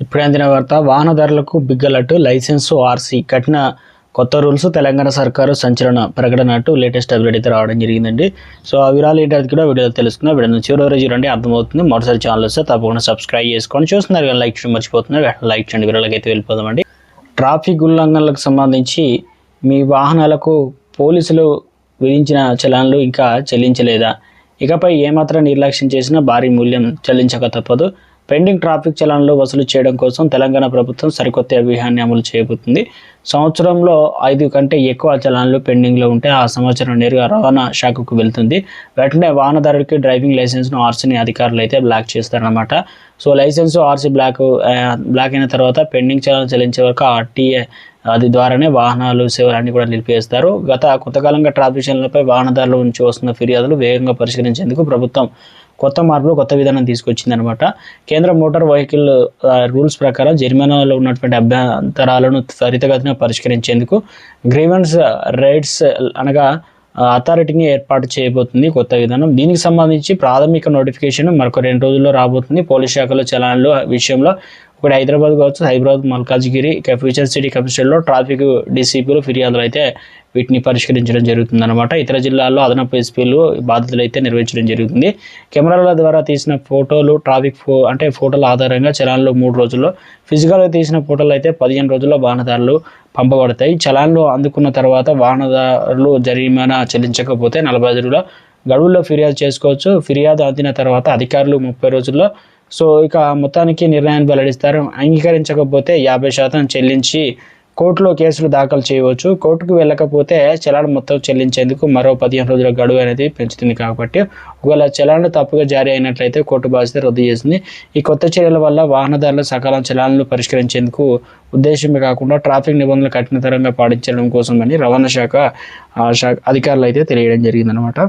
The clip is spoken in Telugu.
ఇప్పుడే అందిన వార్త వాహనదారులకు బిగ్ అలర్ట్ లైసెన్సు ఆర్సీ కఠిన కొత్త రూల్స్ తెలంగాణ సర్కారు సంచలన ప్రకటన అంటూ లేటెస్ట్ అప్డేట్ అయితే రావడం జరిగిందండి. సో ఆ వివరాలు ఏంటది కూడా వీడియోలో తెలుసుకున్నా. వీడియో చివరి వరకు చూడండి, అర్థమవుతుంది. మొదటిసారి ఛానల్ వస్తే తప్పకుండా సబ్స్క్రైబ్ చేసుకోండి. చూస్తున్నారు కానీ లైక్ చేయడం మర్చిపోతున్నారు, లైక్ చేయండి. వివరాలకు అయితే వెళ్ళిపోదామండి. ట్రాఫిక్ ఉల్లంఘనలకు సంబంధించి మీ వాహనాలకు పోలీసులు విధించిన చలాన్లు ఇంకా చెల్లించలేదా? ఇకపై ఏమాత్రం నిర్లక్ష్యం చేసినా భారీ మూల్యం చెల్లించక తప్పదు. పెండింగ్ ట్రాఫిక్ చలాన్లు వసూలు చేయడం కోసం తెలంగాణ ప్రభుత్వం సరికొత్త అభియాన్ని అమలు చేయబోతుంది. సంవత్సరంలో 5 కంటే ఎక్కువ చలాన్లు పెండింగ్లో ఉంటే ఆ సంవత్సరం నేరుగా రవాణా శాఖకు వెళ్తుంది. వెంటనే వాహనదారుడికి డ్రైవింగ్ లైసెన్స్ను ఆర్సీని అధికారులు అయితే బ్లాక్ చేస్తారన్నమాట. సో లైసెన్సు ఆర్సీ బ్లాక్ అయిన తర్వాత పెండింగ్ చలాన్లు చెల్లించే వరకు ఆర్టీఏ అది ద్వారానే వాహనాలు సేవలన్నీ కూడా నిలిపివేస్తారు. కొంతకాలంగా ట్రాఫిక్ చలాన్లపై వాహనదారుల నుంచి వస్తున్న ఫిర్యాదులు వేగంగా పరిష్కరించేందుకు ప్రభుత్వం కొత్త మార్పులు కొత్త విధానం తీసుకొచ్చిందనమాట. కేంద్ర మోటార్ వెహికల్ రూల్స్ ప్రకారం జరిమానాలో ఉన్నటువంటి అభ్యంతరాలను త్వరితగతిన పరిష్కరించేందుకు గ్రీవెన్స్ రైట్స్ అనగా అథారిటీని ఏర్పాటు చేయబోతుంది కొత్త విధానం. దీనికి సంబంధించి ప్రాథమిక నోటిఫికేషన్ మరొక 2 రోజుల్లో రాబోతుంది. పోలీస్ శాఖలో చలాన్ల విషయంలో ఒకటి హైదరాబాద్ కావచ్చు, హైదరాబాద్ మల్కాజ్గిరి ఫ్యూచర్ సిటీ కమిషనర్లో ట్రాఫిక్ డీసీపీలు ఫిర్యాదులు అయితే వీటిని పరిష్కరించడం జరుగుతుందన్నమాట. ఇతర జిల్లాల్లో అదనపు ఎస్పీలు బాధ్యతలు అయితే నిర్వహించడం జరుగుతుంది. కెమెరాల ద్వారా తీసిన ఫోటోలు ఫోటోల ఆధారంగా చలాన్లు 3 రోజుల్లో, ఫిజికల్గా తీసిన ఫోటోలు అయితే 15 రోజుల్లో వాహనదారులు పంపబడతాయి. చలాన్లు అందుకున్న తర్వాత వాహనదారులు జరిమానా చెల్లించకపోతే 45 రోజుల గడువుల్లో ఫిర్యాదు చేసుకోవచ్చు. ఫిర్యాదు అందిన తర్వాత అధికారులు 30 రోజుల్లో ఇక మొత్తానికి నిర్ణయాన్ని వెల్లడిస్తారు. అంగీకరించకపోతే 50% చెల్లించి కోర్టులో కేసులు దాఖలు చేయవచ్చు. కోర్టుకు వెళ్ళకపోతే చలాన్ మొత్తం చెల్లించేందుకు మరో 15 రోజుల గడువు అనేది పెంచుతుంది. కాబట్టి ఒకవేళ చలాన్లు తప్పుగా జారీ అయినట్లయితే కోర్టు బాధ్యత రద్దు చేస్తుంది. ఈ కొత్త చర్యల వల్ల వాహనదారుల సకాలం చలాన్లు పరిష్కరించేందుకు ఉద్దేశమే కాకుండా ట్రాఫిక్ నిబంధనలు కఠినతరంగా పాటించడం కోసమని రవాణా శాఖ అధికారులు అయితే తెలియడం జరిగిందనమాట.